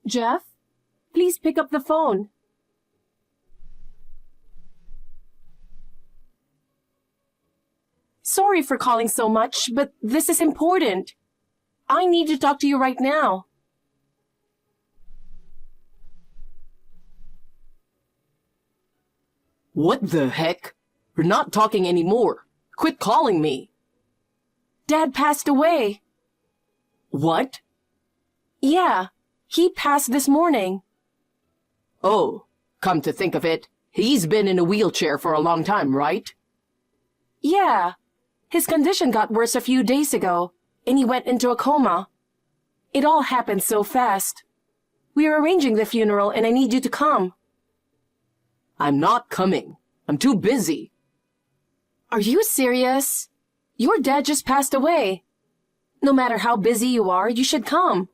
Jeff, please pick up the phone. Sorry for calling so much, but this is important. I need to talk to you right now. What the heck? We're not talking anymore. Quit calling me. Dad passed away. What? Yeah, he passed this morning. Oh, come to think of it, he's been in a wheelchair for a long time, right? Yeah, his condition got worse a few days ago, and he went into a coma. It all happened so fast. We're arranging the funeral, and I need you to come. I'm not coming. I'm too busy. Are you serious? Your dad just passed away. No matter how busy you are, you should come.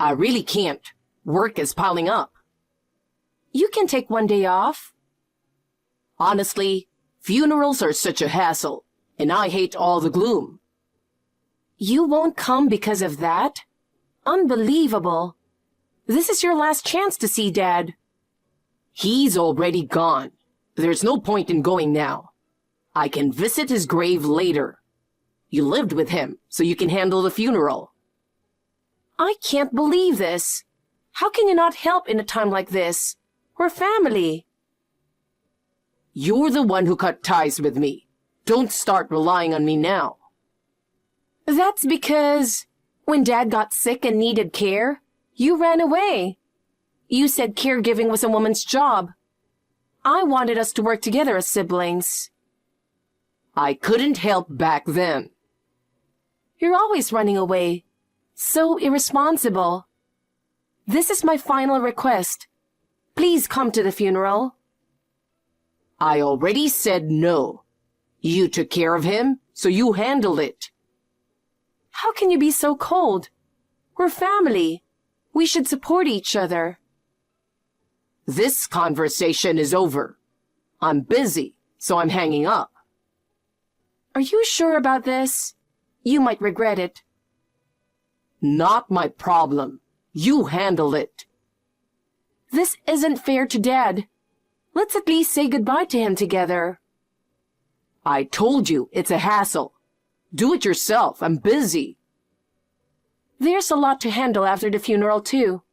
I really can't. Work is piling up. You can take one day off. Honestly, funerals are such a hassle, and I hate all the gloom. You won't come because of that? Unbelievable. This is your last chance to see Dad. He's already gone. There's no point in going now. I can visit his grave later. You lived with him, so you can handle the funeral. I can't believe this. How can you not help in a time like this? We're family. You're the one who cut ties with me. Don't start relying on me now. That's because when Dad got sick and needed care, you ran away. You said caregiving was a woman's job. I wanted us to work together as siblings. I couldn't help back then. You're always running away. So irresponsible. This is my final request. Please come to the funeral. I already said no. You took care of him, so you handle it. How can you be so cold? We're family. We should support each other. This conversation is over. I'm busy, so I'm hanging up. Are you sure about this? You might regret it. Not my problem. You handle it. This isn't fair to Dad. Let's at least say goodbye to him together. I told you it's a hassle. Do it yourself. I'm busy. There's a lot to handle after the funeral, too.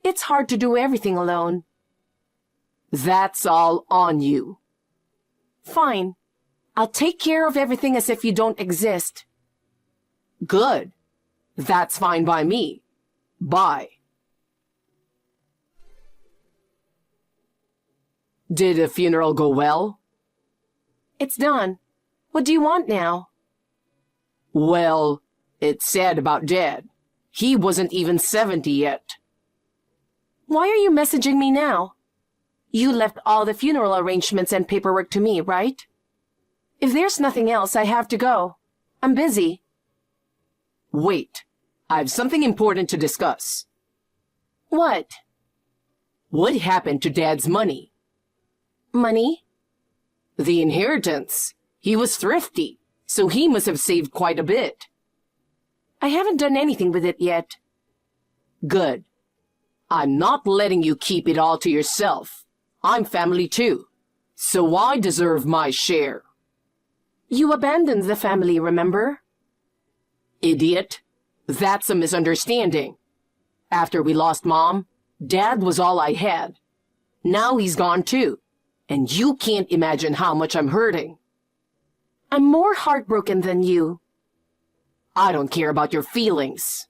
It's hard to do everything alone. That's all on you. Fine. I'll take care of everything as if you don't exist. Good. That's fine by me. Bye. Did the funeral go well? It's done. What do you want now? Well, it's sad about Dad. He wasn't even 70 yet. Why are you messaging me now? You left all the funeral arrangements and paperwork to me, right? If there's nothing else, I have to go. I'm busy. Wait. I have something important to discuss. What? What happened to Dad's money? Money? The inheritance. He was thrifty, so he must have saved quite a bit. I haven't done anything with it yet. Good. I'm not letting you keep it all to yourself. I'm family too, so I deserve my share. You abandoned the family, remember? Idiot. That's a misunderstanding. After we lost Mom, Dad was all I had. Now he's gone too, and you can't imagine how much I'm hurting. I'm more heartbroken than you. I don't care about your feelings.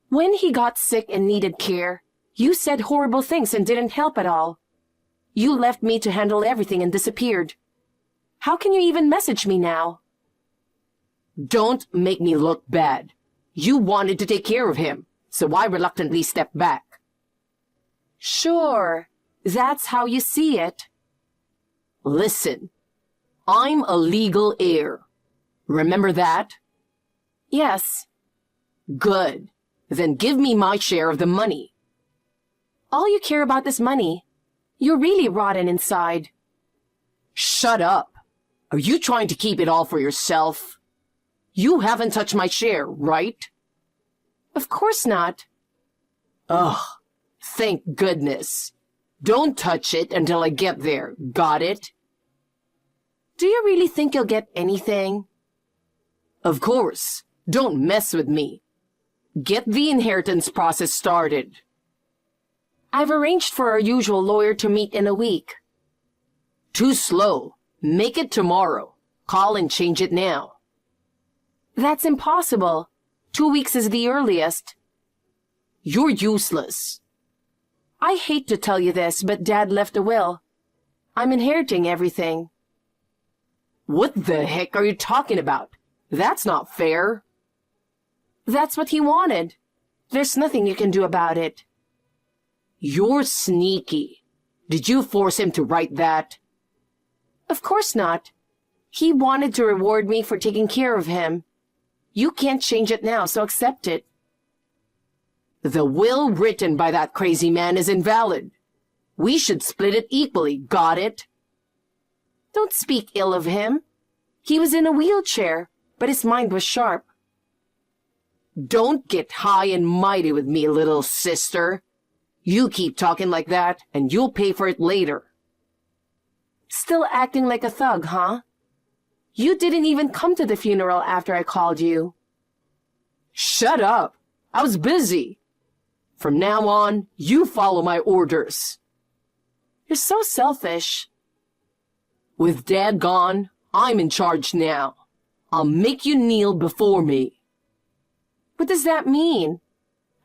When he got sick and needed care, you said horrible things and didn't help at all. You left me to handle everything and disappeared. How can you even message me now? Don't make me look bad. You wanted to take care of him, so I reluctantly stepped back. Sure, that's how you see it. Listen, I'm a legal heir. Remember that? Yes. Good. Then give me my share of the money. All you care about is money. You're really rotten inside. Shut up. Are you trying to keep it all for yourself? You haven't touched my share, right? Of course not. Ugh, thank goodness. Don't touch it until I get there, got it? Do you really think you'll get anything? Of course. Don't mess with me. Get the inheritance process started. I've arranged for our usual lawyer to meet in a week. Too slow. Make it tomorrow. Call and change it now. That's impossible. 2 weeks is the earliest. You're useless. I hate to tell you this, but Dad left a will. I'm inheriting everything. What the heck are you talking about? That's not fair. That's what he wanted. There's nothing you can do about it. You're sneaky. Did you force him to write that? Of course not. He wanted to reward me for taking care of him. You can't change it now, so accept it. The will written by that crazy man is invalid. We should split it equally, got it? Don't speak ill of him. He was in a wheelchair, but his mind was sharp. Don't get high and mighty with me, little sister. You keep talking like that, and you'll pay for it later. Still acting like a thug, huh? You didn't even come to the funeral after I called you. Shut up. I was busy. From now on, you follow my orders. You're so selfish. With Dad gone, I'm in charge now. I'll make you kneel before me. What does that mean?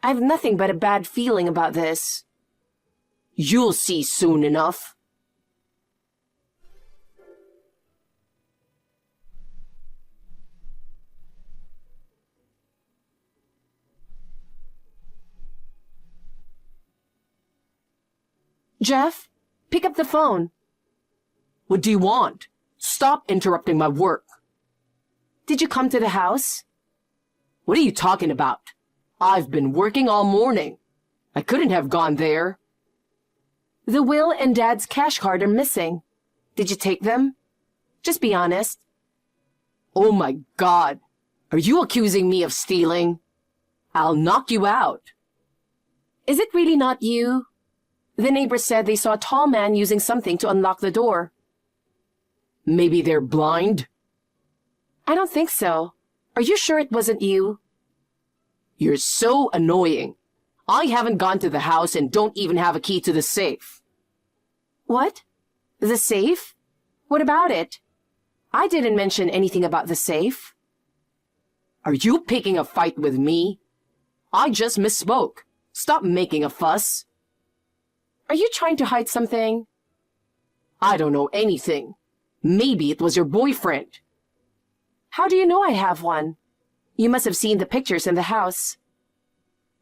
I have nothing but a bad feeling about this. You'll see soon enough. Jeff, pick up the phone. What do you want? Stop interrupting my work. Did you come to the house? What are you talking about? I've been working all morning. I couldn't have gone there. The will and Dad's cash card are missing. Did you take them? Just be honest. Oh my God. Are you accusing me of stealing? I'll knock you out. Is it really not you? The neighbors said they saw a tall man using something to unlock the door. Maybe they're blind? I don't think so. Are you sure it wasn't you? You're so annoying. I haven't gone to the house and don't even have a key to the safe. What? The safe? What about it? I didn't mention anything about the safe. Are you picking a fight with me? I just misspoke. Stop making a fuss. Are you trying to hide something? I don't know anything. Maybe it was your boyfriend. How do you know I have one? You must have seen the pictures in the house.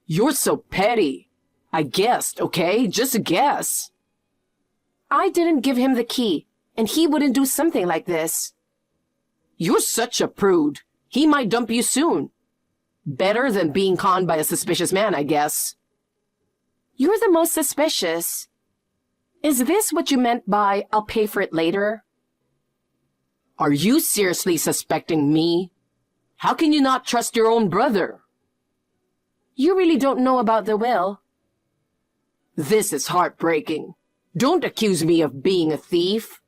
You're so petty. I guessed, okay? Just a guess. I didn't give him the key, and he wouldn't do something like this. You're such a prude. He might dump you soon. Better than being conned by a suspicious man, I guess. You're the most suspicious. Is this what you meant by, I'll pay for it later? Are you seriously suspecting me? How can you not trust your own brother? You really don't know about the will. This is heartbreaking. Don't accuse me of being a thief.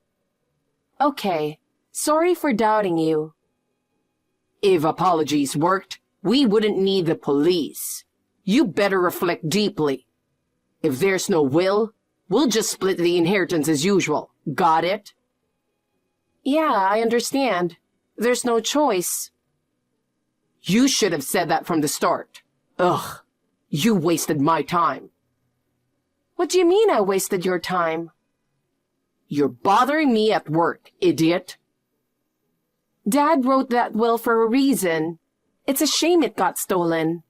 Okay, sorry for doubting you. If apologies worked, we wouldn't need the police. You better reflect deeply. If there's no will, we'll just split the inheritance as usual. Got it? Yeah, I understand. There's no choice. You should have said that from the start. Ugh, you wasted my time. What do you mean I wasted your time? You're bothering me at work, idiot. Dad wrote that will for a reason. It's a shame it got stolen.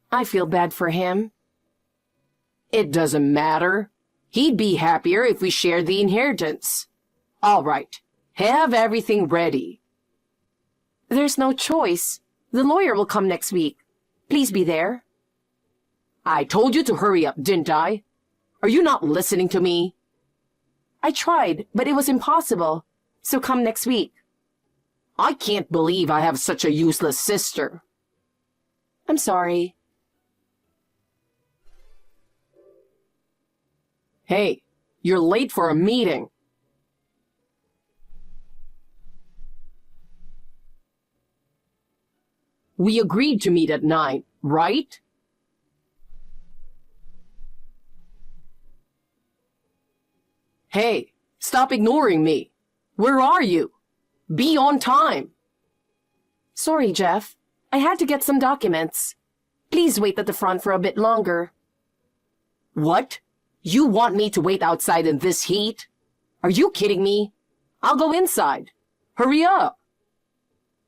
I feel bad for him. It doesn't matter. He'd be happier if we shared the inheritance. All right, have everything ready. There's no choice. The lawyer will come next week. Please be there. I told you to hurry up, didn't I? Are you not listening to me? I tried, but it was impossible. So come next week. I can't believe I have such a useless sister. I'm sorry. Hey, you're late for a meeting. We agreed to meet at 9, right? Hey, stop ignoring me. Where are you? Be on time. Sorry, Jeff. I had to get some documents. Please wait at the front for a bit longer. What? You want me to wait outside in this heat? Are you kidding me? I'll go inside. Hurry up.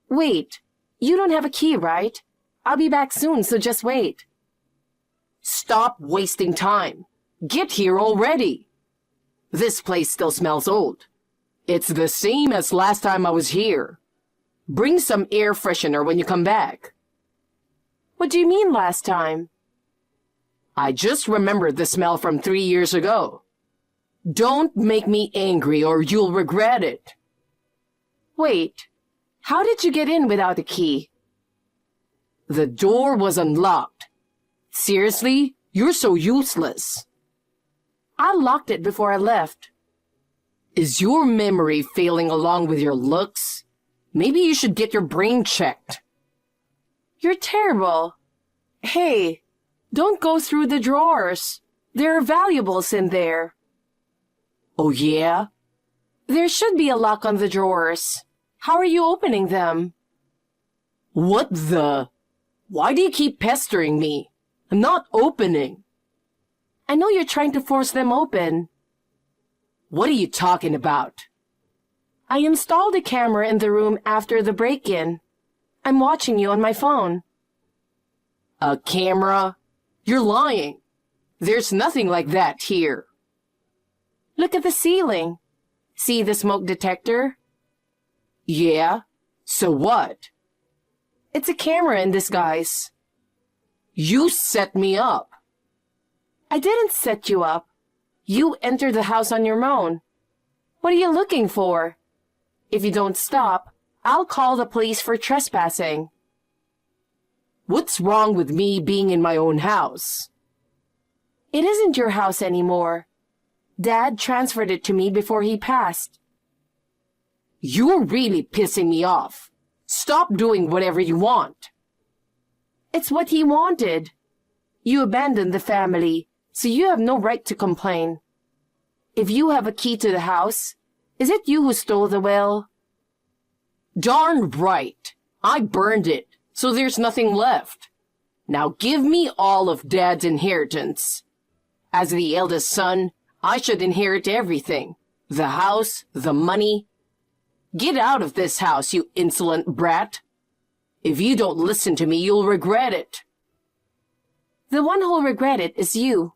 Wait, you don't have a key, right? I'll be back soon, so just wait. Stop wasting time. Get here already. This place still smells old. It's the same as last time I was here. Bring some air freshener when you come back. What do you mean last time? I just remembered the smell from 3 years ago. Don't make me angry or you'll regret it. Wait, how did you get in without a key? The door was unlocked. Seriously? You're so useless. I locked it before I left. Is your memory failing along with your looks? Maybe you should get your brain checked. You're terrible. Hey, don't go through the drawers. There are valuables in there. Oh, yeah? There should be a lock on the drawers. How are you opening them? What the? Why do you keep pestering me? I'm not opening. I know you're trying to force them open. What are you talking about? I installed a camera in the room after the break-in. I'm watching you on my phone. A camera? You're lying. There's nothing like that here. Look at the ceiling. See the smoke detector? Yeah? So what? It's a camera in disguise. You set me up. I didn't set you up. You entered the house on your own. What are you looking for? If you don't stop, I'll call the police for trespassing. What's wrong with me being in my own house? It isn't your house anymore. Dad transferred it to me before he passed. You're really pissing me off. Stop doing whatever you want. It's what he wanted. You abandoned the family, so you have no right to complain. If you have a key to the house, is it you who stole the will? Darn right. I burned it, so there's nothing left. Now give me all of Dad's inheritance. As the eldest son, I should inherit everything. The house, the money. Get out of this house, you insolent brat. If you don't listen to me, you'll regret it. The one who'll regret it is you.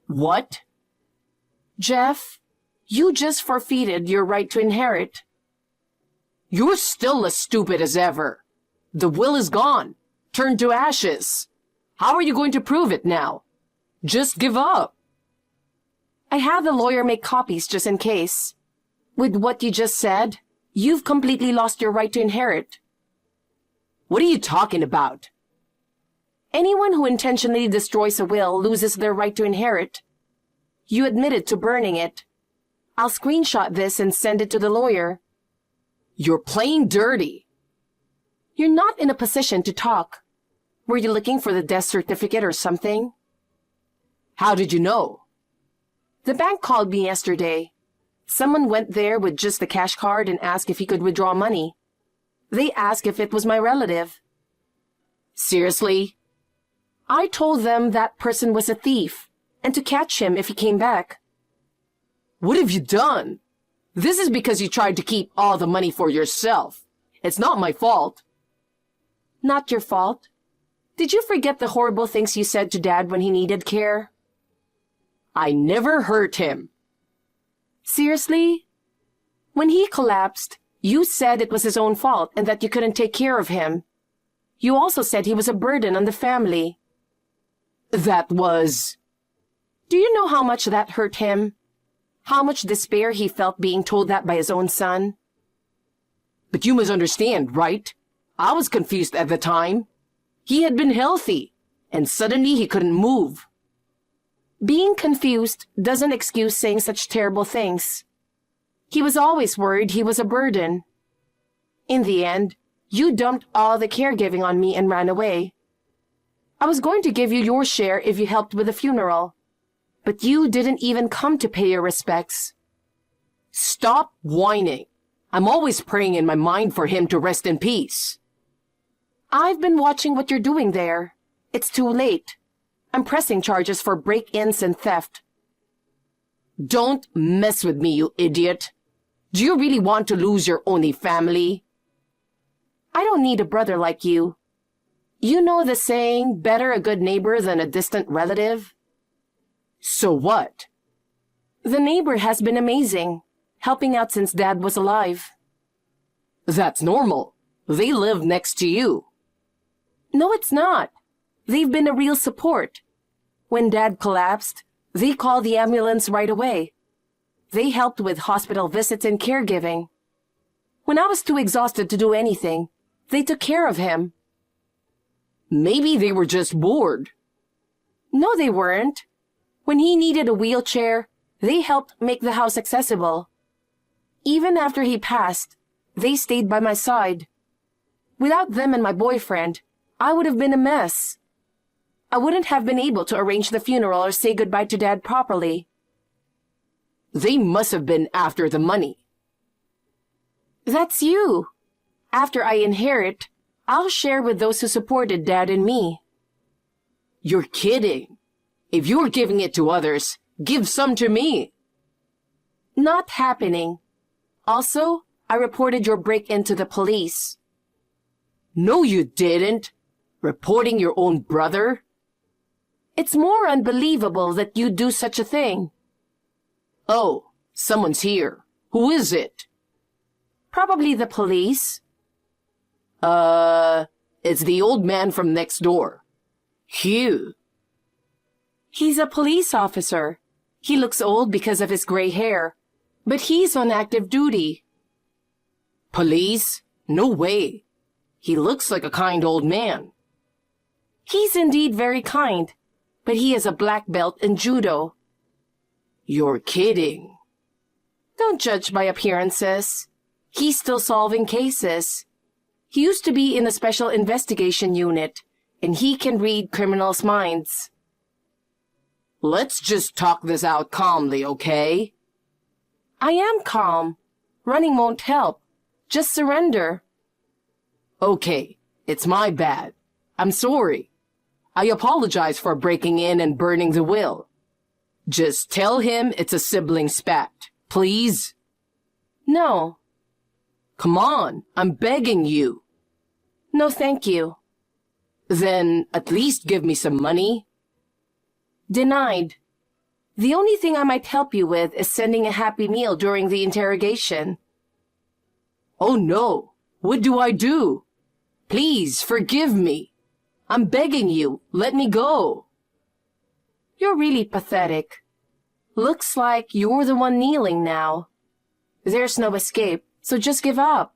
What? Jeff, you just forfeited your right to inherit. You're still as stupid as ever. The will is gone, turned to ashes. How are you going to prove it now? Just give up. I had the lawyer make copies just in case. With what you just said, you've completely lost your right to inherit. What are you talking about? Anyone who intentionally destroys a will loses their right to inherit. You admitted to burning it. I'll screenshot this and send it to the lawyer. You're playing dirty. You're not in a position to talk. Were you looking for the death certificate or something? How did you know? The bank called me yesterday. Someone went there with just the cash card and asked if he could withdraw money. They asked if it was my relative. Seriously? I told them that person was a thief, and to catch him if he came back. What have you done? This is because you tried to keep all the money for yourself. It's not my fault. Not your fault. Did you forget the horrible things you said to Dad when he needed care? I never hurt him. Seriously? When he collapsed, you said it was his own fault and that you couldn't take care of him. You also said he was a burden on the family. That was... Do you know how much that hurt him? How much despair he felt being told that by his own son? But you misunderstand, right? I was confused at the time. He had been healthy, and suddenly he couldn't move. Being confused doesn't excuse saying such terrible things. He was always worried he was a burden. In the end, you dumped all the caregiving on me and ran away. I was going to give you your share if you helped with the funeral, but you didn't even come to pay your respects. Stop whining. I'm always praying in my mind for him to rest in peace. I've been watching what you're doing there. It's too late. I'm pressing charges for break-ins and theft. Don't mess with me, you idiot. Do you really want to lose your only family? I don't need a brother like you. You know the saying, better a good neighbor than a distant relative? So what? The neighbor has been amazing, helping out since Dad was alive. That's normal. They live next to you. No, it's not. They've been a real support. When Dad collapsed, they called the ambulance right away. They helped with hospital visits and caregiving. When I was too exhausted to do anything, they took care of him. Maybe they were just bored. No, they weren't. When he needed a wheelchair, they helped make the house accessible. Even after he passed, they stayed by my side. Without them and my boyfriend, I would have been a mess. I wouldn't have been able to arrange the funeral or say goodbye to Dad properly. They must have been after the money. That's you. After I inherit, I'll share with those who supported Dad and me. You're kidding. If you're giving it to others, give some to me. Not happening. Also, I reported your break-in to the police. No, you didn't. Reporting your own brother? It's more unbelievable that you'd do such a thing. Oh, someone's here. Who is it? Probably the police. It's the old man from next door. Hugh. He's a police officer. He looks old because of his gray hair, but he's on active duty. Police? No way. He looks like a kind old man. He's indeed very kind, but he is a black belt in judo. You're kidding. Don't judge by appearances. He's still solving cases. He used to be in the Special Investigation Unit, and he can read criminals' minds. Let's just talk this out calmly, okay? I am calm. Running won't help. Just surrender. Okay, it's my bad. I'm sorry. I apologize for breaking in and burning the will. Just tell him it's a sibling spat, please? No. Come on, I'm begging you. No, thank you. Then at least give me some money. Denied. The only thing I might help you with is sending a Happy Meal during the interrogation. Oh no, what do I do? Please forgive me. I'm begging you, let me go. You're really pathetic. Looks like you're the one kneeling now. There's no escape, so just give up.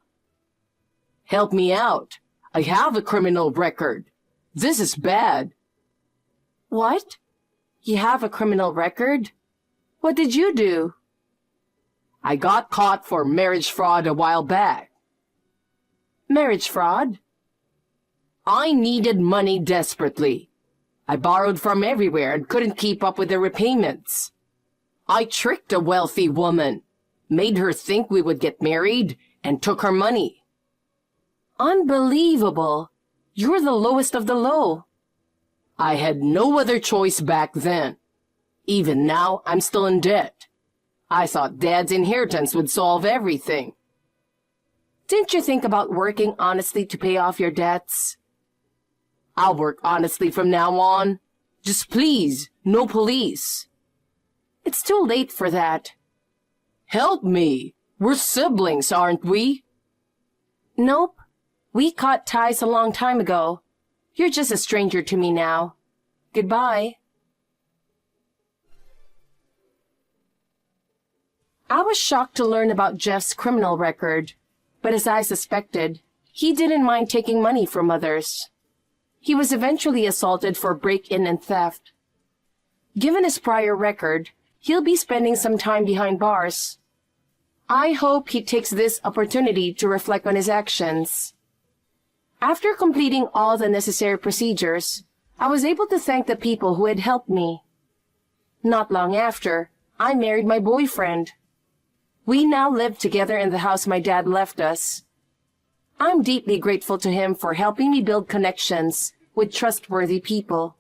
Help me out. I have a criminal record. This is bad. What? You have a criminal record? What did you do? I got caught for marriage fraud a while back. Marriage fraud? I needed money desperately. I borrowed from everywhere and couldn't keep up with the repayments. I tricked a wealthy woman, made her think we would get married, and took her money. Unbelievable. You're the lowest of the low. I had no other choice back then. Even now, I'm still in debt. I thought Dad's inheritance would solve everything. Didn't you think about working honestly to pay off your debts? I'll work honestly from now on. Just please, no police. It's too late for that. Help me. We're siblings, aren't we? Nope. We cut ties a long time ago. You're just a stranger to me now. Goodbye. I was shocked to learn about Jeff's criminal record, but as I suspected, he didn't mind taking money from others. He was eventually assaulted for break-in and theft. Given his prior record, he'll be spending some time behind bars. I hope he takes this opportunity to reflect on his actions. After completing all the necessary procedures, I was able to thank the people who had helped me. Not long after, I married my boyfriend. We now live together in the house my dad left us. I'm deeply grateful to him for helping me build connections with trustworthy people.